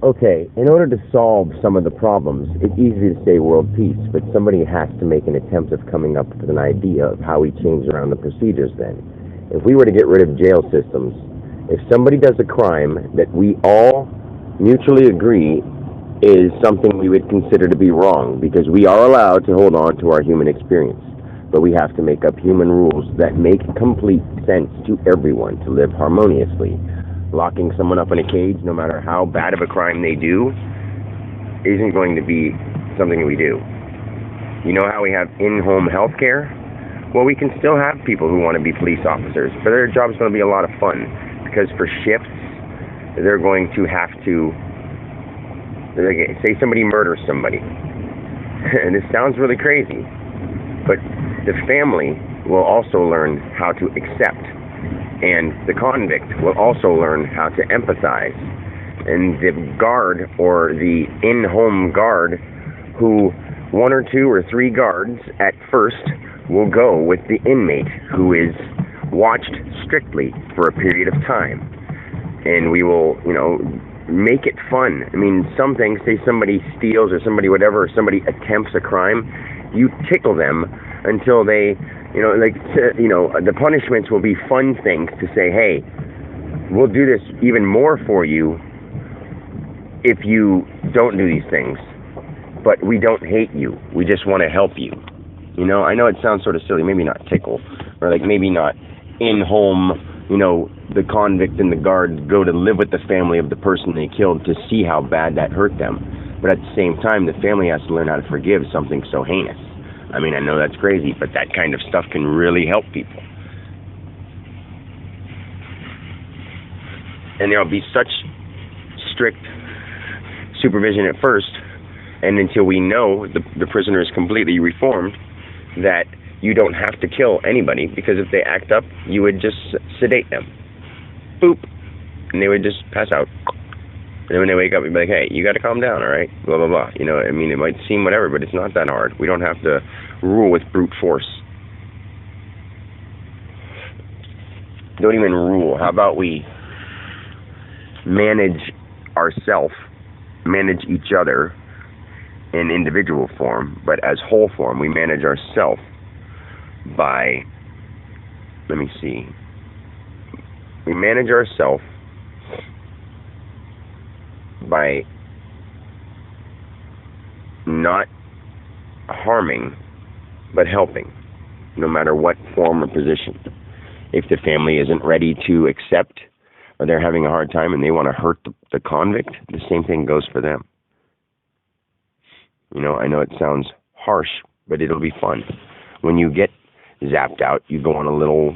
Okay, in order to solve some of the problems, it's easy to say world peace, but somebody has to make an attempt of coming up with an idea of how we change around the procedures then. If we were to get rid of jail systems, if somebody does a crime that we all mutually agree is something we would consider to be wrong, because we are allowed to hold on to our human experience, but we have to make up human rules that make complete sense to everyone to live harmoniously. Locking someone up in a cage, no matter how bad of a crime they do, isn't going to be something we do. You know how we have in-home health care? Well, we can still have people who want to be police officers, but their job's going to be a lot of fun, because for shifts, they're going to have to, say somebody murders somebody. And this sounds really crazy, but the family will also learn how to accept, and the convict will also learn how to empathize. And the guard, or the in-home guard, who one or two or three guards at first will go with the inmate who is watched strictly for a period of time. And we will, make it fun. I mean, some things, say somebody steals or somebody whatever, or somebody attempts a crime, you tickle them until they, the punishments will be fun things to say, hey, we'll do this even more for you if you don't do these things. But we don't hate you. We just want to help you. I know it sounds sort of silly, maybe not tickle, or maybe not in-home, the convict and the guard go to live with the family of the person they killed to see how bad that hurt them. But at the same time, the family has to learn how to forgive something so heinous. I mean, I know that's crazy, but that kind of stuff can really help people. And there'll be such strict supervision at first, and until we know the prisoner is completely reformed, that you don't have to kill anybody, because if they act up, you would just sedate them. Boop. And they would just pass out. And then when they wake up, you'd be like, hey, you got to calm down, all right? Blah, blah, blah. It might seem whatever, but it's not that hard. We don't have to rule with brute force. Don't even rule. How about we manage ourselves, manage each other in individual form, but as whole form, we manage ourselves by, we manage ourselves by not harming, but helping, no matter what form or position. If the family isn't ready to accept, or they're having a hard time and they want to hurt the convict, the same thing goes for them. I know it sounds harsh, but it'll be fun. When you get zapped out, you go on a little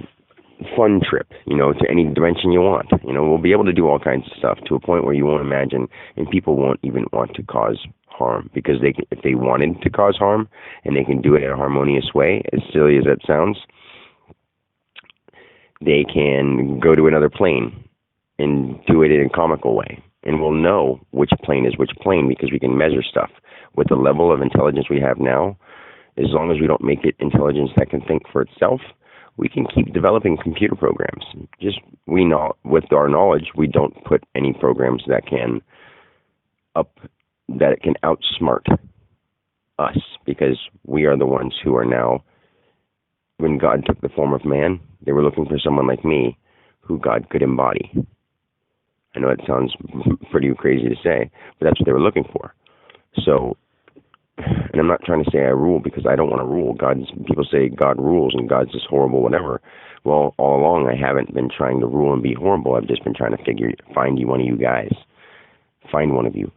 fun trip, to any dimension you want. We'll be able to do all kinds of stuff to a point where you won't imagine, and people won't even want to cause harm, because if they wanted to cause harm, and they can do it in a harmonious way, as silly as that sounds, they can go to another plane and do it in a comical way. And we'll know which plane is which plane, because we can measure stuff. With the level of intelligence we have now, as long as we don't make it intelligence that can think for itself, we can keep developing computer programs. With our knowledge, we don't put any programs that it can outsmart us, because we are the ones who are now, when God took the form of man, they were looking for someone like me who God could embody. I know it sounds pretty crazy to say, but that's what they were looking for. So, and I'm not trying to say I rule, because I don't want to rule. People say God rules and God's just horrible, whatever. Well, all along I haven't been trying to rule and be horrible. I've just been trying to find one of you guys. Find one of you.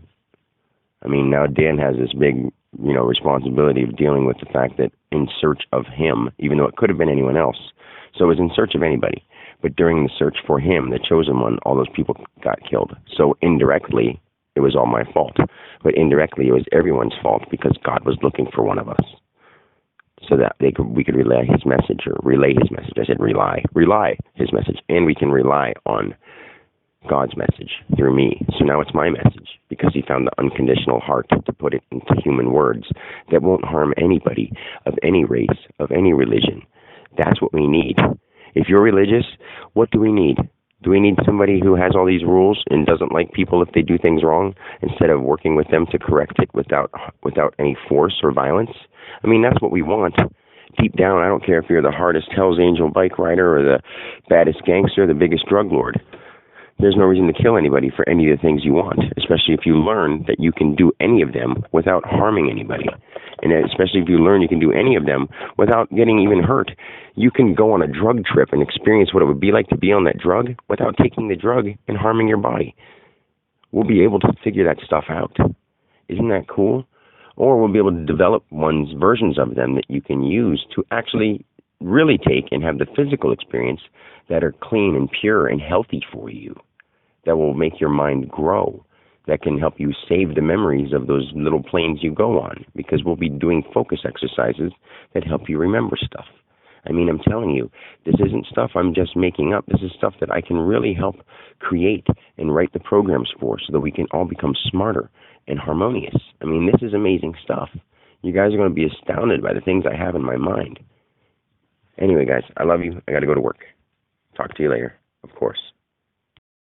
Now Dan has this big, responsibility of dealing with the fact that in search of him, even though it could have been anyone else. So it was in search of anybody. But during the search for him, the chosen one, all those people got killed. So indirectly, it was all my fault. But indirectly, it was everyone's fault, because God was looking for one of us, so that we could relay his message. I said rely his message, and we can rely on God's message through me. So now it's my message, because he found the unconditional heart to put it into human words that won't harm anybody of any race, of any religion. That's what we need. If you're religious, what do we need? Do we need somebody who has all these rules and doesn't like people if they do things wrong, instead of working with them to correct it without any force or violence? I mean, that's what we want. Deep down, I don't care if you're the hardest Hell's Angel bike rider or the baddest gangster, the biggest drug lord. There's no reason to kill anybody for any of the things you want, especially if you learn that you can do any of them without harming anybody. And especially if you learn you can do any of them without getting even hurt. You can go on a drug trip and experience what it would be like to be on that drug without taking the drug and harming your body. We'll be able to figure that stuff out. Isn't that cool? Or we'll be able to develop one's versions of them that you can use to actually really take and have the physical experience that are clean and pure and healthy for you, that will make your mind grow, that can help you save the memories of those little planes you go on, because we'll be doing focus exercises that help you remember stuff. I mean, I'm telling you, this isn't stuff I'm just making up. This is stuff that I can really help create and write the programs for, so that we can all become smarter and harmonious. I mean, this is amazing stuff. You guys are going to be astounded by the things I have in my mind. Anyway, guys, I love you. I got to go to work. Talk to you later, of course.